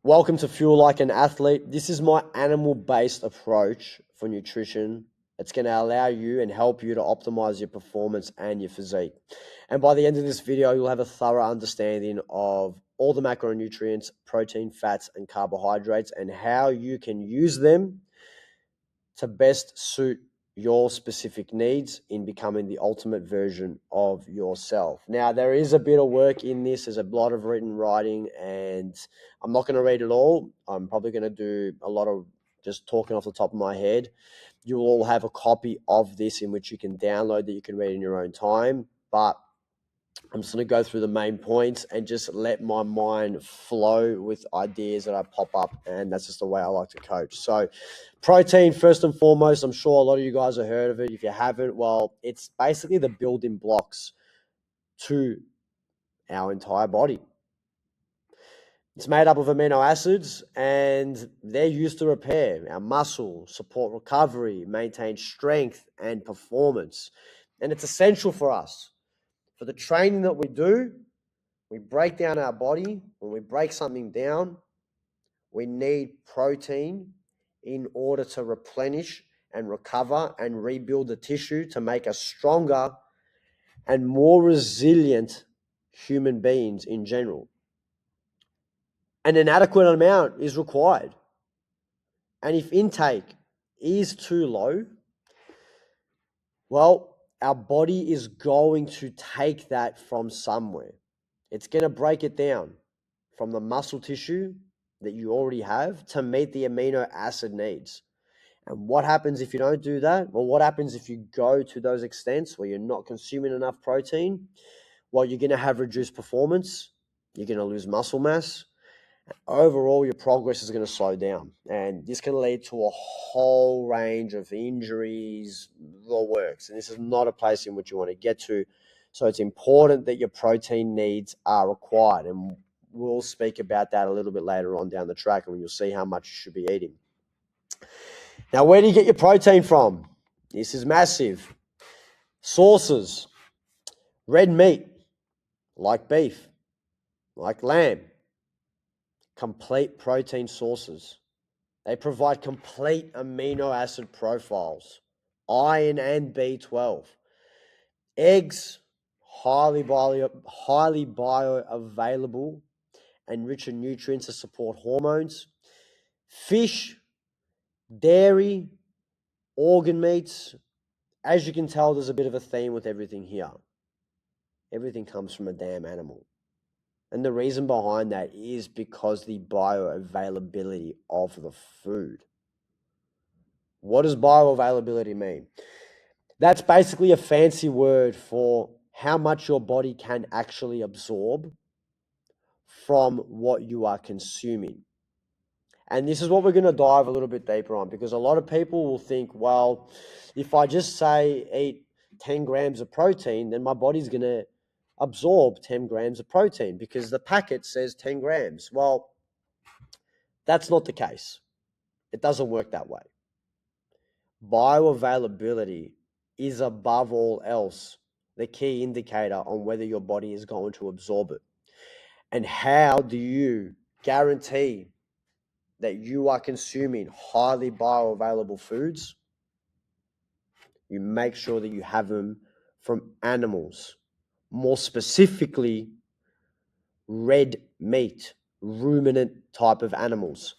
Welcome to Fuel Like an Athlete. This is my animal-based approach for nutrition. It's going to allow you and help you to optimize your performance and your physique. And by the end of this video, you'll have a thorough understanding of all the macronutrients, protein, fats, and carbohydrates, and how you can use them to best suit your specific needs in becoming the ultimate version of yourself. Now, there is a bit of work in this. There's a lot of writing, and I'm not going to read it all. I'm probably going to do a lot of just talking off the top of my head. You will all have a copy of this in which you can download that you can read in your own time. But I'm just going to go through the main points and just let my mind flow with ideas that I pop up. And that's just the way I like to coach. So protein, first and foremost, I'm sure a lot of you guys have heard of it. If you haven't, well, it's basically the building blocks to our entire body. It's made up of amino acids, and they're used to repair our muscle, support recovery, maintain strength and performance. And it's essential for us. For the training that we do, we break down our body. When we break something down, we need protein in order to replenish and recover and rebuild the tissue to make us stronger and more resilient human beings in general. And an adequate amount is required. And if intake is too low, well, our body is going to take that from somewhere. It's going to break it down from the muscle tissue that you already have to meet the amino acid needs. And what happens if you don't do that? Well, what happens if you go to those extents where you're not consuming enough protein? Well, you're going to have reduced performance. You're going to lose muscle mass. Overall, your progress is going to slow down. And this can lead to a whole range of injuries, the works. And this is not a place in which you want to get to. So it's important that your protein needs are required. And we'll speak about that a little bit later on down the track, and you'll see how much you should be eating. Now, where do you get your protein from? This is massive. Sources: red meat, like beef, like lamb. Complete protein sources. They provide complete amino acid profiles, iron and B12. Eggs, highly bioavailable and rich in nutrients to support hormones. Fish, dairy, organ meats. As you can tell, there's a bit of a theme with everything here. Everything comes from a damn animal. And the reason behind that is because the bioavailability of the food. What does bioavailability mean? That's basically a fancy word for how much your body can actually absorb from what you are consuming. And this is what we're going to dive a little bit deeper on, because a lot of people will think, well, if I just say eat 10 grams of protein, then my body's going to absorb 10 grams of protein because the packet says 10 grams. Well, that's not the case. It doesn't work that way. Bioavailability is above all else the key indicator on whether your body is going to absorb it. And how do you guarantee that you are consuming highly bioavailable foods? You make sure that you have them from animals. More specifically, red meat, ruminant type of animals.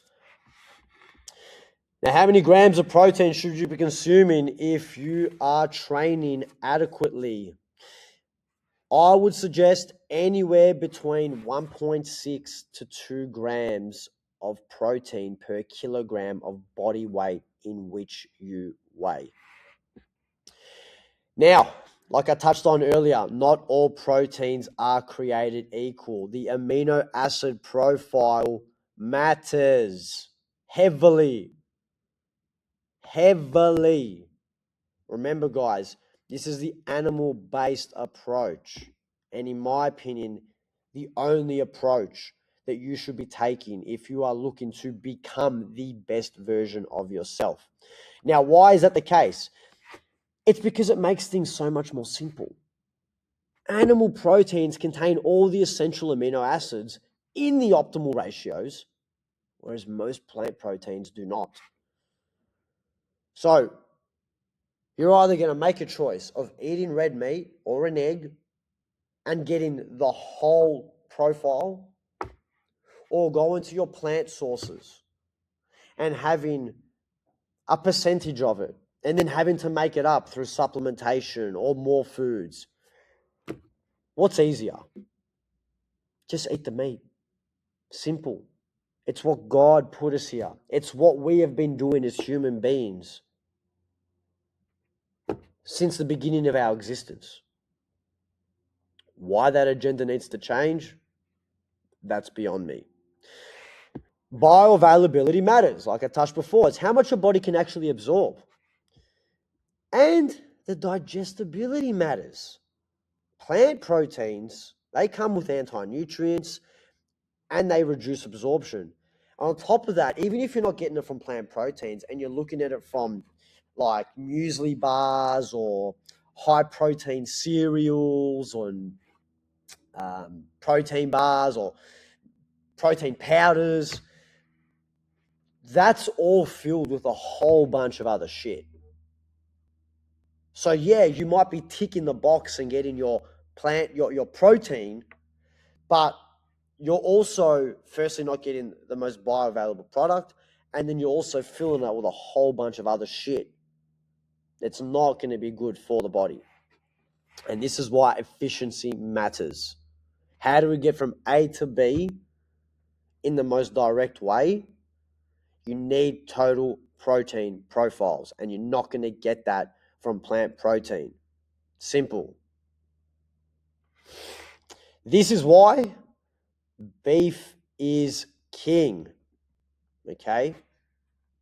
Now, how many grams of protein should you be consuming if you are training adequately? I would suggest anywhere between 1.6 to 2 grams of protein per kilogram of body weight in which you weigh. Now, like I touched on earlier, not all proteins are created equal. The amino acid profile matters heavily. Remember, guys, this is the animal-based approach. And in my opinion, the only approach that you should be taking if you are looking to become the best version of yourself. Now, why is that the case? It's because it makes things so much more simple. Animal proteins contain all the essential amino acids in the optimal ratios, whereas most plant proteins do not. So you're either going to make a choice of eating red meat or an egg and getting the whole profile, or go into your plant sources and having a percentage of it and then having to make it up through supplementation or more foods. What's easier? Just eat the meat. Simple. It's what God put us here. It's what we have been doing as human beings since the beginning of our existence. Why that agenda needs to change, that's beyond me. Bioavailability matters, like I touched before. It's how much your body can actually absorb. And the digestibility matters. Plant proteins, they come with anti-nutrients and they reduce absorption. On top of that, even if you're not getting it from plant proteins and you're looking at it from like muesli bars or high protein cereals or protein bars or protein powders, that's all filled with a whole bunch of other shit. So yeah, you might be ticking the box and getting your protein, but you're also firstly not getting the most bioavailable product, and then you're also filling it with a whole bunch of other shit. It's not going to be good for the body. And this is why efficiency matters. How do we get from A to B in the most direct way? You need total protein profiles, and you're not going to get that from plant protein. Simple. This is why beef is king. Okay?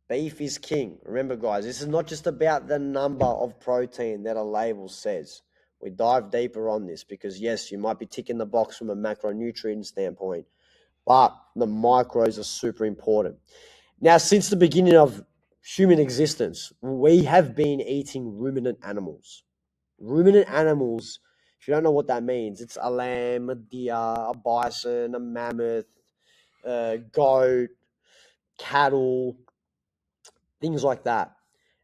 Beef is king. Remember, guys, this is not just about the number of protein that a label says. We dive deeper on this because, yes, you might be ticking the box from a macronutrient standpoint, but the micros are super important. Now, since the beginning of human existence, we have been eating ruminant animals. Ruminant animals, if you don't know what that means, it's a lamb, a deer, a bison, a mammoth, a goat, cattle, things like that.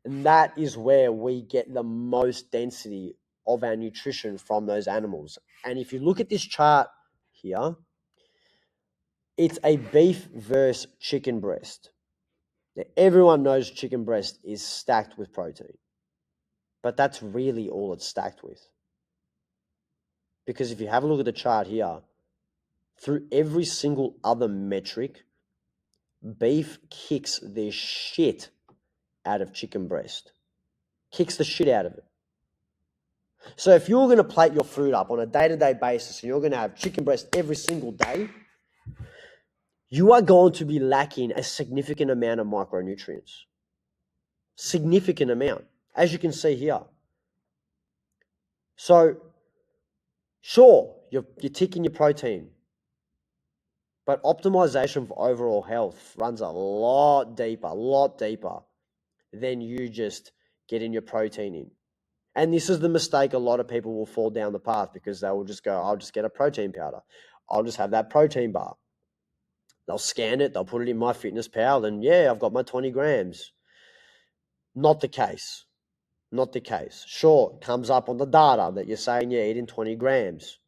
And that is where we get the most density of our nutrition from those animals. And if you look at this chart here, it's a beef versus chicken breast. Now, everyone knows chicken breast is stacked with protein, but that's really all it's stacked with. Because if you have a look at the chart here, through every single other metric, beef kicks the shit out of chicken breast. Kicks the shit out of it. So if you're going to plate your food up on a day-to-day basis and you're going to have chicken breast every single day, you are going to be lacking a significant amount of micronutrients. Significant amount, as you can see here. So, sure, you're ticking your protein, but optimization for overall health runs a lot deeper than you just getting your protein in. And this is the mistake a lot of people will fall down the path because they will just go, I'll just get a protein powder. I'll just have that protein bar. They'll scan it, they'll put it in MyFitnessPal, and yeah, I've got my 20 grams. Not the case. Not the case. Sure, it comes up on the data that you're saying you're eating 20 grams.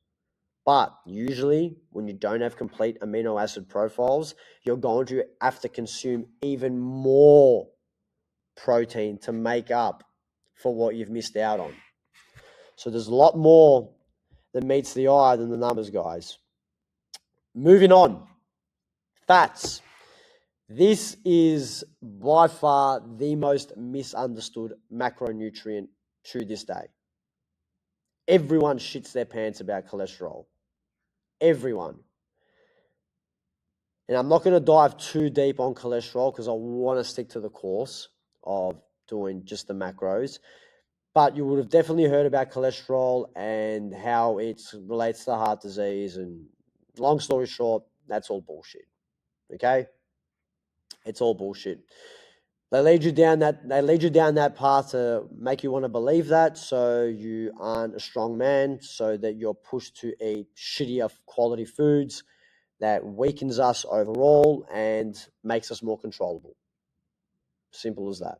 But usually, when you don't have complete amino acid profiles, you're going to have to consume even more protein to make up for what you've missed out on. So there's a lot more that meets the eye than the numbers, guys. Moving on. Fats. This is by far the most misunderstood macronutrient to this day. Everyone shits their pants about cholesterol. Everyone. And I'm not going to dive too deep on cholesterol because I want to stick to the course of doing just the macros. But you would have definitely heard about cholesterol and how it relates to heart disease. And long story short, that's all bullshit. Okay? It's all bullshit. They lead you down that path to make you want to believe that, so you aren't a strong man, so that you're pushed to eat shittier quality foods that weakens us overall and makes us more controllable. Simple as that.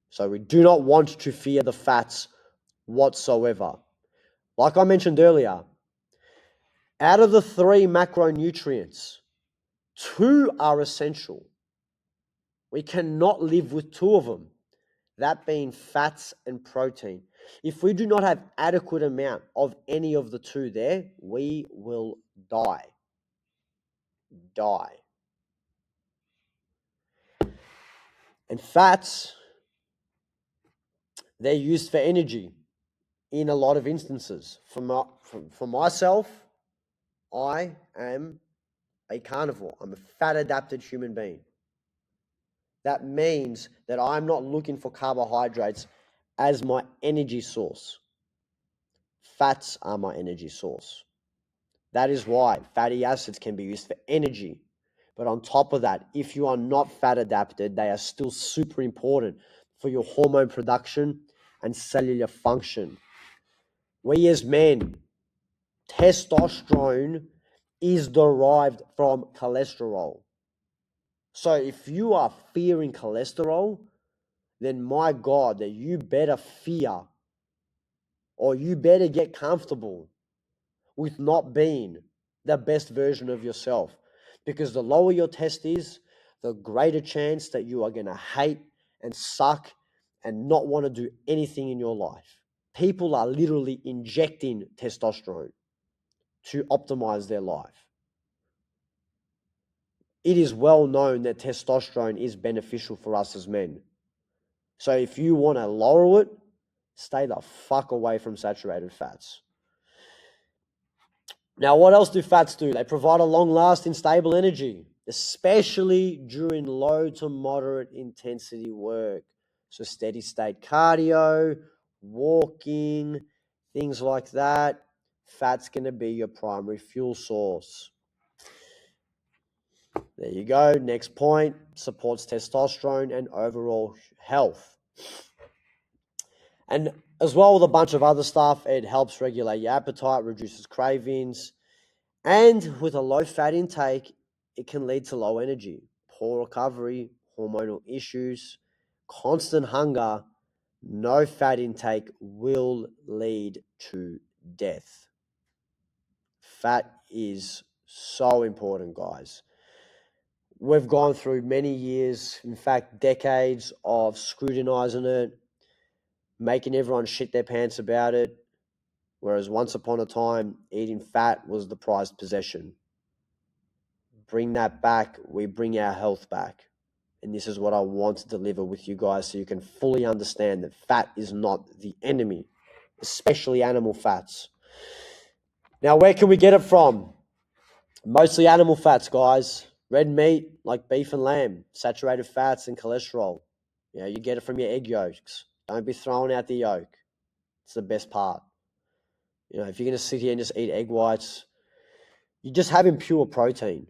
So we do not want to fear the fats whatsoever. Like I mentioned earlier, out of the 3 macronutrients, 2 are essential. We cannot live with 2 of them, that being fats and protein. If we do not have adequate amount of any of the 2 there, we will die. And fats, they're used for energy in a lot of instances. For myself, I am a carnivore. I'm a fat-adapted human being. That means that I'm not looking for carbohydrates as my energy source. Fats are my energy source. That is why fatty acids can be used for energy. But on top of that, if you are not fat adapted, they are still super important for your hormone production and cellular function. We as men, testosterone is derived from cholesterol. So if you are fearing cholesterol, then my God, that you better fear, or you better get comfortable with not being the best version of yourself. Because the lower your test is, the greater chance that you are going to hate and suck and not want to do anything in your life. People are literally injecting testosterone to optimize their life. It is well known that testosterone is beneficial for us as men. So if you want to lower it, stay the fuck away from saturated fats. Now, what else do fats do? They provide a long-lasting, stable energy, especially during low to moderate intensity work. So steady state cardio, walking, things like that. Fat's going to be your primary fuel source. There you go. Next point, supports testosterone and overall health. And as well with a bunch of other stuff, it helps regulate your appetite, reduces cravings. And with a low fat intake, it can lead to low energy, poor recovery, hormonal issues, constant hunger. No fat intake will lead to death. Fat is so important, guys. We've gone through many years, in fact, decades of scrutinizing it, making everyone shit their pants about it. Whereas once upon a time, eating fat was the prized possession. Bring that back, we bring our health back. And this is what I want to deliver with you guys so you can fully understand that fat is not the enemy, especially animal fats. Now, where can we get it from? Mostly animal fats, guys. Red meat, like beef and lamb, saturated fats and cholesterol. You get it from your egg yolks. Don't be throwing out the yolk. It's the best part. If you're going to sit here and just eat egg whites, you're just having pure protein.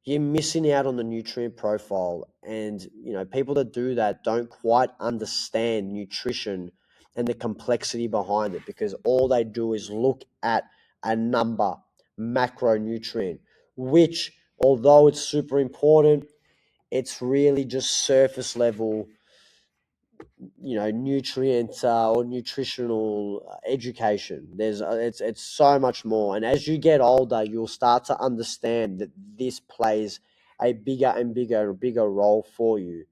You're missing out on the nutrient profile. And, people that do that don't quite understand nutrition and the complexity behind it, because all they do is look at a number, macronutrient, which, although it's super important, it's really just surface level, nutrient or nutritional education. It's so much more. And as you get older, you'll start to understand that this plays a bigger and bigger role for you.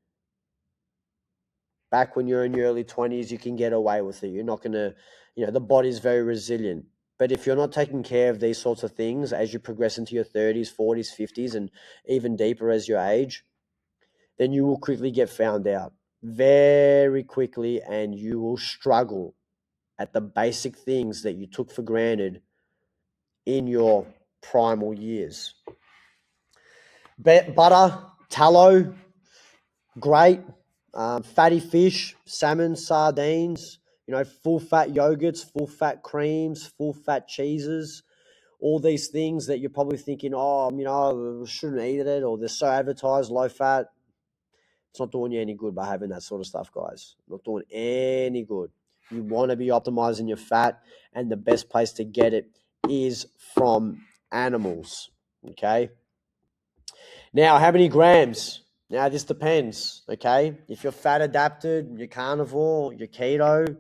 Back when you're in your early 20s, you can get away with it. You're not going to, the body's very resilient. But if you're not taking care of these sorts of things as you progress into your 30s, 40s, 50s, and even deeper as you age, then you will quickly get found out very quickly, and you will struggle at the basic things that you took for granted in your primal years. Butter, tallow, great. Fatty fish, salmon, sardines, full fat yogurts, full fat creams, full fat cheeses, all these things that you're probably thinking, I shouldn't eat it, or they're so advertised, low fat. It's not doing you any good by having that sort of stuff, guys. Not doing any good. You want to be optimizing your fat, and the best place to get it is from animals. Okay. Now, how many grams? Now, this depends. Okay. If you're fat adapted, you're carnivore, you're keto,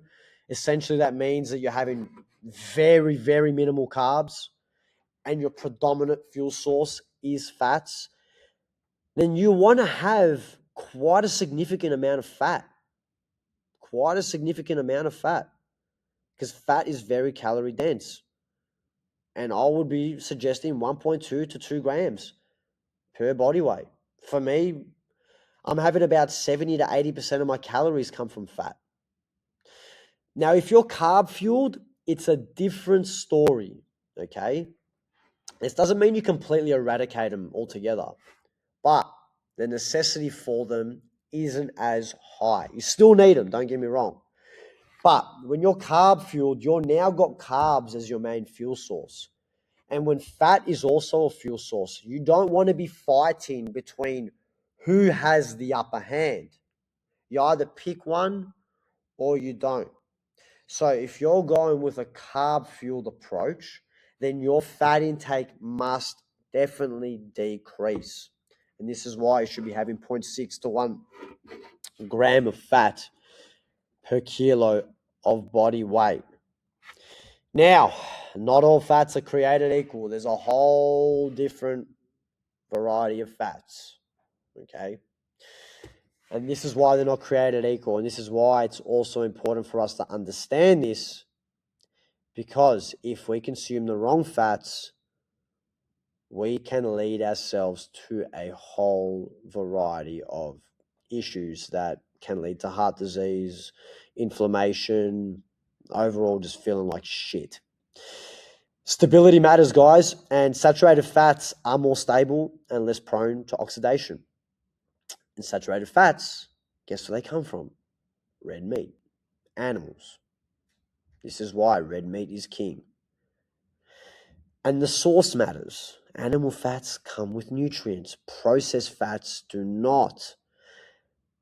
essentially that means that you're having very, very minimal carbs and your predominant fuel source is fats, then you want to have quite a significant amount of fat. Quite a significant amount of fat. Because fat is very calorie dense. And I would be suggesting 1.2 to 2 grams per body weight. For me, I'm having about 70 to 80% of my calories come from fat. Now, if you're carb fueled, it's a different story, okay? This doesn't mean you completely eradicate them altogether, but the necessity for them isn't as high. You still need them, don't get me wrong. But when you're carb fueled, you're now got carbs as your main fuel source. And when fat is also a fuel source, you don't want to be fighting between who has the upper hand. You either pick one or you don't. So if you're going with a carb fueled approach, then your fat intake must definitely decrease. And this is why you should be having 0.6 to 1 gram of fat per kilo of body weight. Now, not all fats are created equal. There's a whole different variety of fats, okay? And this is why they're not created equal. And this is why it's also important for us to understand this, because if we consume the wrong fats, we can lead ourselves to a whole variety of issues that can lead to heart disease, inflammation, overall just feeling like shit. Stability matters, guys, and saturated fats are more stable and less prone to oxidation. And saturated fats, guess where they come from? Red meat, animals. This is why red meat is king. And the source matters. Animal fats come with nutrients. Processed fats do not.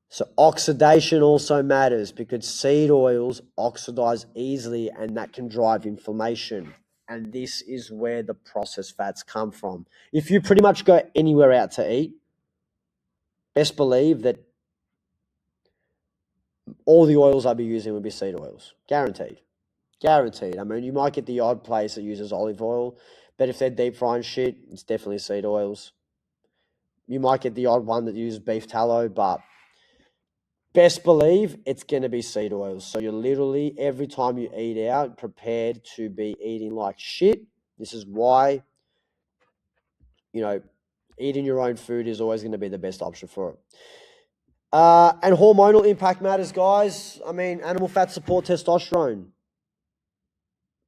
So oxidation also matters because seed oils oxidize easily and that can drive inflammation. And this is where the processed fats come from. If you pretty much go anywhere out to eat, best believe that all the oils I'll be using will be seed oils. Guaranteed. Guaranteed. I mean, you might get the odd place that uses olive oil, but if they're deep frying shit, it's definitely seed oils. You might get the odd one that uses beef tallow, but best believe it's going to be seed oils. So you're literally, every time you eat out, prepared to be eating like shit. This is why, eating your own food is always going to be the best option for it. And hormonal impact matters, guys. I mean, animal fats support testosterone.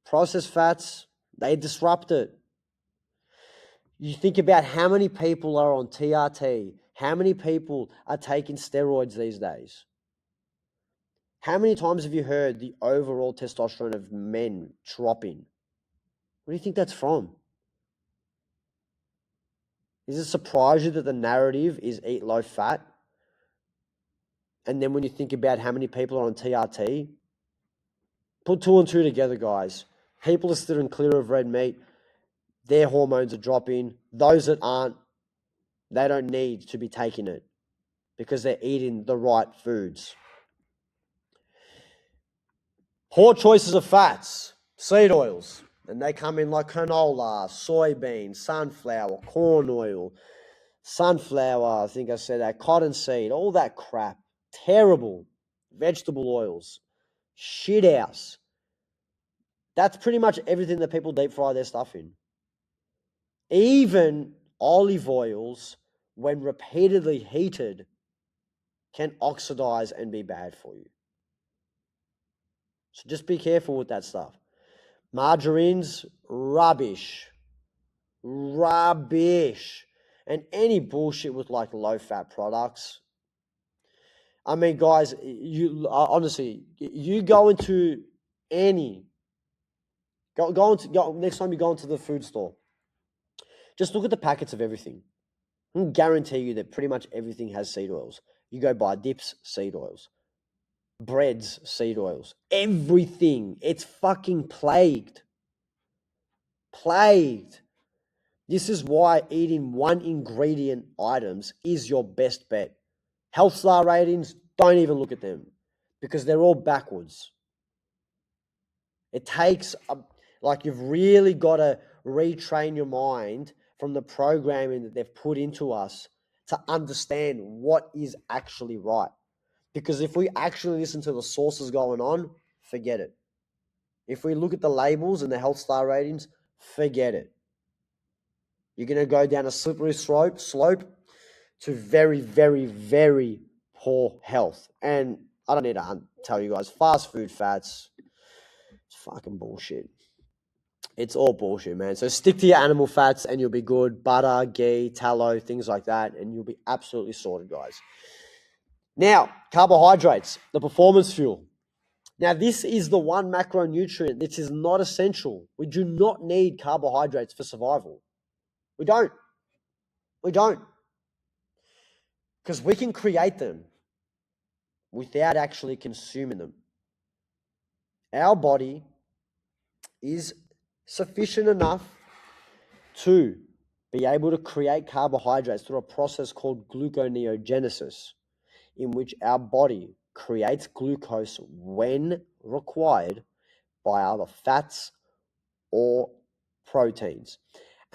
Processed fats, they disrupt it. You think about how many people are on TRT, how many people are taking steroids these days. How many times have you heard the overall testosterone of men dropping? What do you think that's from? Does it surprise you that the narrative is eat low fat? And then when you think about how many people are on TRT, put 2 and 2 together, guys. People are steering clear of red meat. Their hormones are dropping. Those that aren't, they don't need to be taking it because they're eating the right foods. Poor choices of fats, seed oils, and they come in like canola, soybean, sunflower, corn oil, sunflower, I think I said that, cottonseed, all that crap. Terrible. Vegetable oils, shit house. That's pretty much everything that people deep fry their stuff in. Even olive oils, when repeatedly heated, can oxidize and be bad for you. So just be careful with that stuff. Margarines, rubbish. Rubbish. And any bullshit with like low-fat products. I mean, guys, you honestly, you go into any, next time you go into the food store, just look at the packets of everything. I can guarantee you that pretty much everything has seed oils. You go buy dips, seed oils. Breads, seed oils. Everything. It's fucking plagued. Plagued. This is why eating one ingredient items is your best bet. Health star ratings, don't even look at them because they're all backwards. It takes, you've really got to retrain your mind from the programming that they've put into us to understand what is actually right. Because if we actually listen to the sources going on, forget it. If we look at the labels and the health star ratings, forget it. You're going to go down a slippery slope to very, very, very poor health. And I don't need to tell you guys, fast food fats, it's fucking bullshit. It's all bullshit, man. So stick to your animal fats and you'll be good. Butter, ghee, tallow, things like that, and you'll be absolutely sorted, guys. Now, carbohydrates, the performance fuel. Now, this is the one macronutrient that is not essential. We do not need carbohydrates for survival. We don't. Because we can create them without actually consuming them. Our body is sufficient enough to be able to create carbohydrates through a process called gluconeogenesis, in which our body creates glucose when required by either fats or proteins.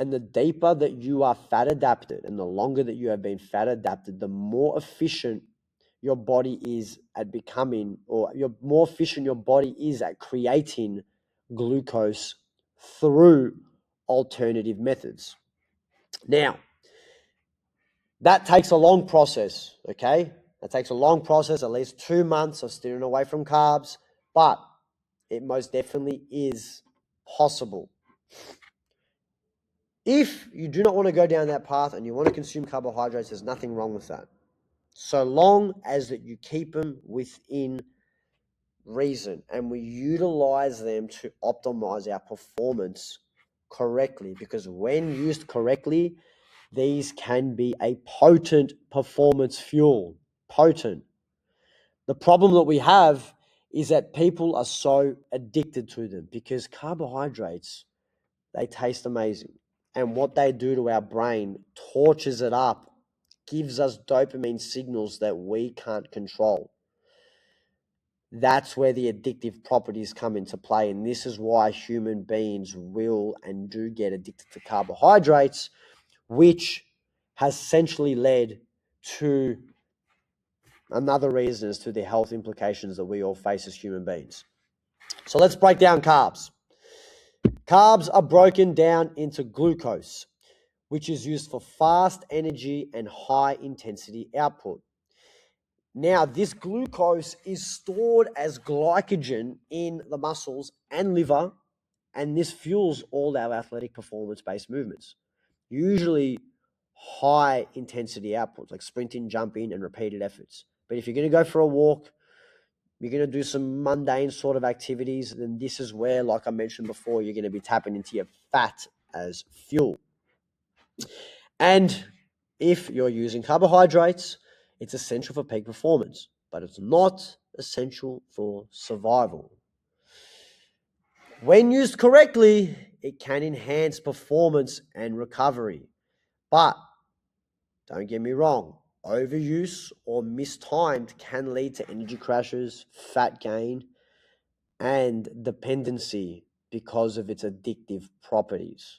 And the deeper that you are fat adapted and the longer that you have been fat adapted, the more efficient your body is at becoming, or more efficient your body is at creating glucose through alternative methods. Now, that takes a long process, okay? That takes a long process, at least 2 months of steering away from carbs, but it most definitely is possible. If you do not want to go down that path and you want to consume carbohydrates, there's nothing wrong with that. So long as that you keep them within reason and we utilize them to optimize our performance correctly, because when used correctly, these can be a potent performance fuel. Potent. The problem that we have is that people are so addicted to them because carbohydrates, they taste amazing. And what they do to our brain torches it up, gives us dopamine signals that we can't control. That's where the addictive properties come into play. And this is why human beings will and do get addicted to carbohydrates, which has essentially led to another reason as to the health implications that we all face as human beings. So let's break down carbs. Carbs are broken down into glucose, which is used for fast energy and high intensity output. Now, this glucose is stored as glycogen in the muscles and liver, and this fuels all our athletic performance-based movements, usually high intensity outputs like sprinting, jumping, and repeated efforts. But if you're going to go for a walk, you're going to do some mundane sort of activities, then this is where, like I mentioned before, you're going to be tapping into your fat as fuel. And if you're using carbohydrates, it's essential for peak performance, but it's not essential for survival. When used correctly, it can enhance performance and recovery. But don't get me wrong, overuse or mistimed can lead to energy crashes, fat gain, and dependency because of its addictive properties.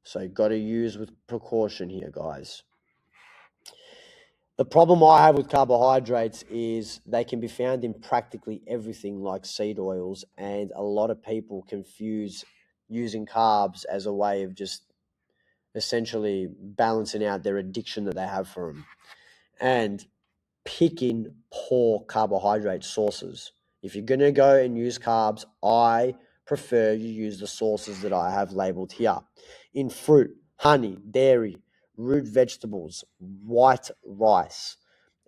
So you've got to use with precaution here, guys. The problem I have with carbohydrates is they can be found in practically everything like seed oils, and a lot of people confuse using carbs as a way of just essentially balancing out their addiction that they have for them and picking poor carbohydrate sources. If you're going to go and use carbs, I prefer you use the sources that I have labeled here. In fruit, honey, dairy, root vegetables, white rice.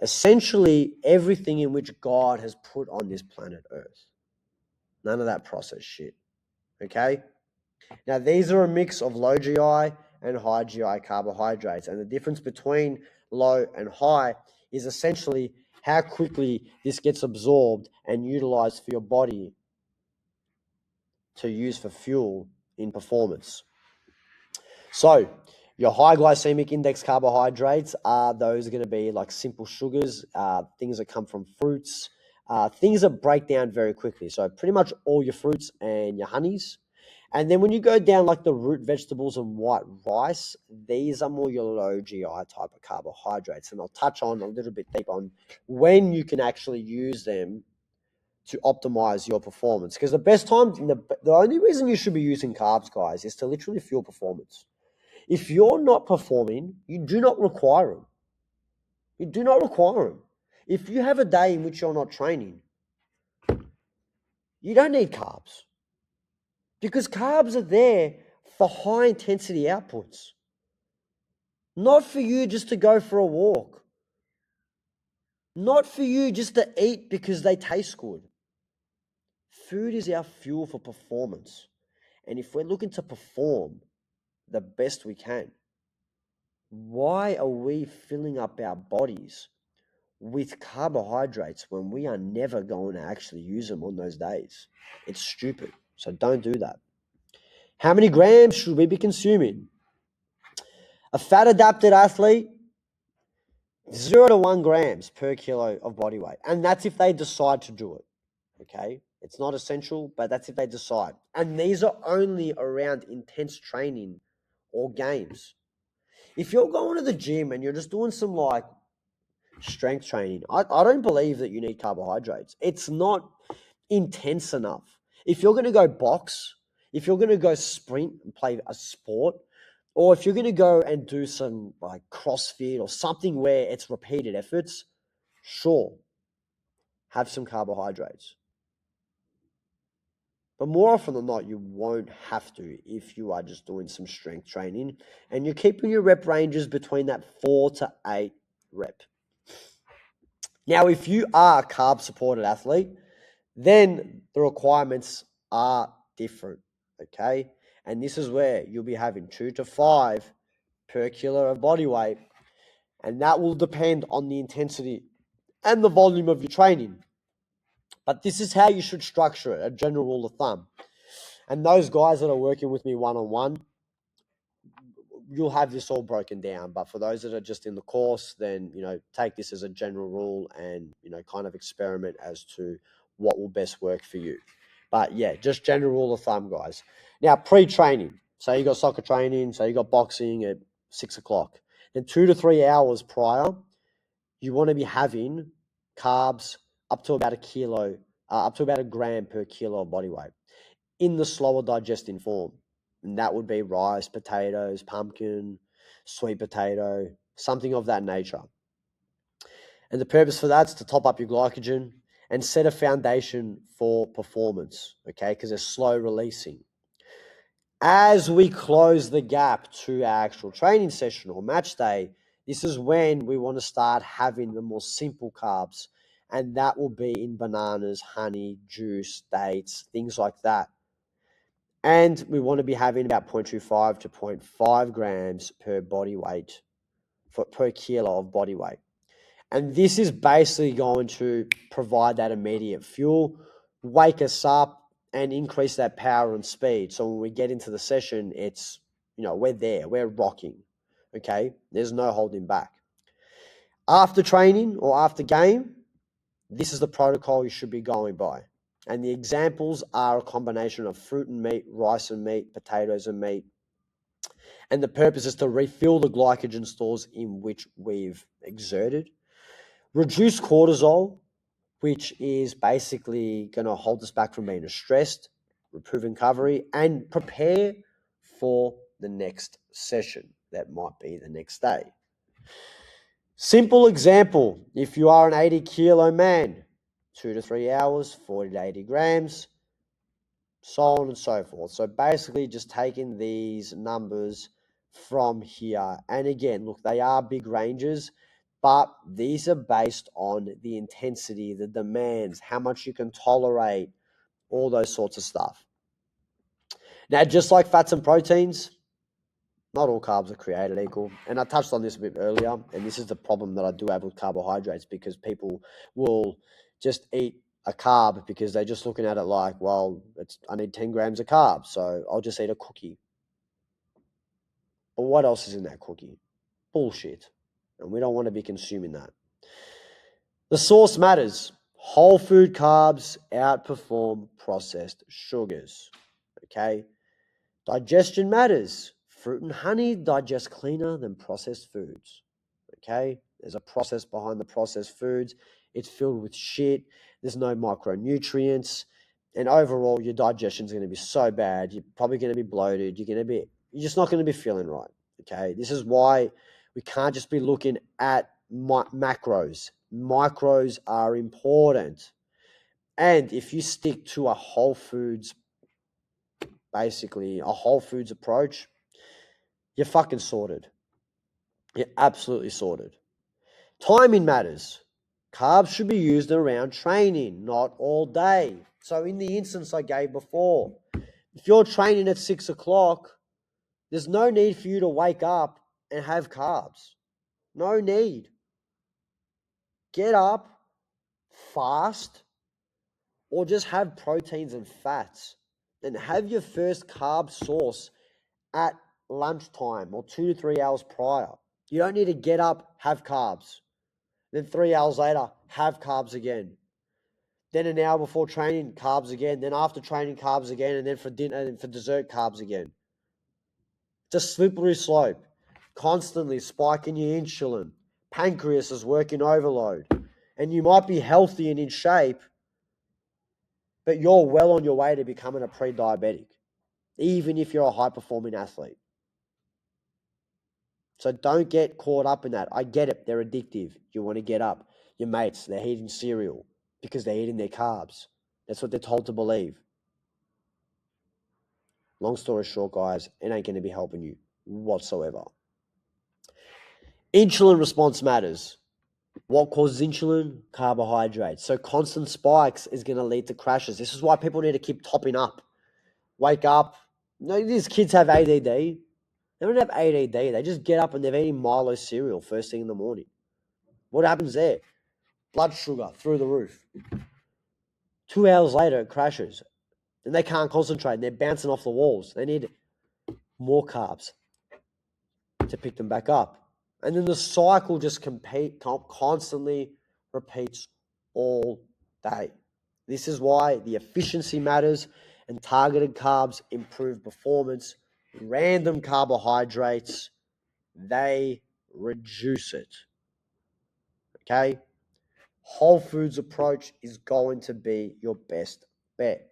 Essentially everything in which God has put on this planet Earth. None of that processed shit. Okay? Now, these are a mix of low GI and high GI carbohydrates. And the difference between low and high is essentially how quickly this gets absorbed and utilized for your body to use for fuel in performance. So your high glycemic index carbohydrates are those going to be like simple sugars, things that come from fruits, things that break down very quickly. So pretty much all your fruits and your honeys. And then when you go down like the root vegetables and white rice, these are more your low GI type of carbohydrates. And I'll touch on a little bit deep on when you can actually use them to optimize your performance. Because the best time, the only reason you should be using carbs, guys, is to literally fuel performance. If you're not performing, you do not require them. You do not require them. If you have a day in which you're not training, you don't need carbs because carbs are there for high intensity outputs, not for you just to go for a walk, not for you just to eat because they taste good. Food is our fuel for performance. And if we're looking to perform the best we can, why are we filling up our bodies with carbohydrates when we are never going to actually use them on those days? It's stupid. So don't do that. How many grams should we be consuming? A fat adapted athlete, 0 to 1 grams per kilo of body weight. And that's if they decide to do it. Okay. It's not essential, but that's if they decide. And these are only around intense training or games. If you're going to the gym and you're just doing some like strength training, I don't believe that you need carbohydrates. It's not intense enough. If you're going to go box, if you're going to go sprint and play a sport, or if you're going to go and do some like CrossFit or something where it's repeated efforts, sure, have some carbohydrates. But more often than not, you won't have to if you are just doing some strength training and you're keeping your rep ranges between that 4 to 8 rep. Now, if you are a carb-supported athlete, then the requirements are different, okay? And this is where you'll be having 2 to 5 per kilo of body weight, and that will depend on the intensity and the volume of your training. But this is how you should structure it, a general rule of thumb. And those guys that are working with me one-on-one, you'll have this all broken down. But for those that are just in the course, then, take this as a general rule and, kind of experiment as to what will best work for you. But yeah, just general rule of thumb, guys. Now, pre-training. So you got soccer training, so you got boxing at 6 o'clock. Then 2 to 3 hours prior, you want to be having carbs up to about a gram per kilo of body weight in the slower digesting form. And that would be rice, potatoes, pumpkin, sweet potato, something of that nature. And the purpose for that is to top up your glycogen and set a foundation for performance, okay? Because they're slow releasing. As we close the gap to our actual training session or match day, this is when we want to start having the more simple carbs. And that will be in bananas, honey, juice, dates, things like that. And we want to be having about 0.25 to 0.5 grams per body weight, per kilo of body weight. And this is basically going to provide that immediate fuel, wake us up, and increase that power and speed. So when we get into the session, it's, we're there, we're rocking, okay? There's no holding back. After training or after game, this is the protocol you should be going by. And the examples are a combination of fruit and meat, rice and meat, potatoes and meat. And the purpose is to refill the glycogen stores in which we've exerted. Reduce cortisol, which is basically going to hold us back from being stressed, improve recovery, and prepare for the next session. That might be the next day. Simple example, if you are an 80 kilo man, 2 to 3 hours, 40 to 80 grams, so on and so forth. So basically just taking these numbers from here. And again, look, they are big ranges, but these are based on the intensity, the demands, how much you can tolerate, all those sorts of stuff. Now, just like fats and proteins, not all carbs are created equal. And I touched on this a bit earlier, and this is the problem that I do have with carbohydrates, because people will just eat a carb because they're just looking at it like, well, I need 10 grams of carbs, so I'll just eat a cookie. But what else is in that cookie? Bullshit. And we don't want to be consuming that. The source matters. Whole food carbs outperform processed sugars. Okay? Digestion matters. Fruit and honey digest cleaner than processed foods. Okay? There's a process behind the processed foods. It's filled with shit. There's no micronutrients. And overall, your digestion is going to be so bad. You're probably going to be bloated. You're just not going to be feeling right. Okay? This is why we can't just be looking at macros. Micros are important. And if you stick to a whole foods, basically a whole foods approach, you're fucking sorted. You're absolutely sorted. Timing matters. Carbs should be used around training, not all day. So in the instance I gave before, if you're training at 6 o'clock, there's no need for you to wake up and have carbs. No need. Get up, fast, or just have proteins and fats. And have your first carb source at lunchtime or 2 to 3 hours prior. You don't need to get up, have carbs. Then 3 hours later, have carbs again. Then an hour before training, carbs again. Then after training, carbs again. And then for dinner and for dessert, carbs again. It's a slippery slope. Constantly spiking your insulin. Pancreas is working overload. And you might be healthy and in shape, but you're well on your way to becoming a pre-diabetic, even if you're a high-performing athlete. So don't get caught up in that. I get it. They're addictive. You want to get up. Your mates, they're eating cereal because they're eating their carbs. That's what they're told to believe. Long story short, guys, it ain't going to be helping you whatsoever. Insulin response matters. What causes insulin? Carbohydrates. So constant spikes is going to lead to crashes. This is why people need to keep topping up. Wake up. No, these kids have ADD. They don't have ADD. They just get up and they're eating Milo cereal first thing in the morning. What happens there? Blood sugar through the roof. 2 hours later, it crashes. Then they can't concentrate. And they're bouncing off the walls. They need more carbs to pick them back up. And then the cycle just constantly repeats all day. This is why the efficiency matters and targeted carbs improve performance. Random carbohydrates, they reduce it. Okay? Whole foods approach is going to be your best bet.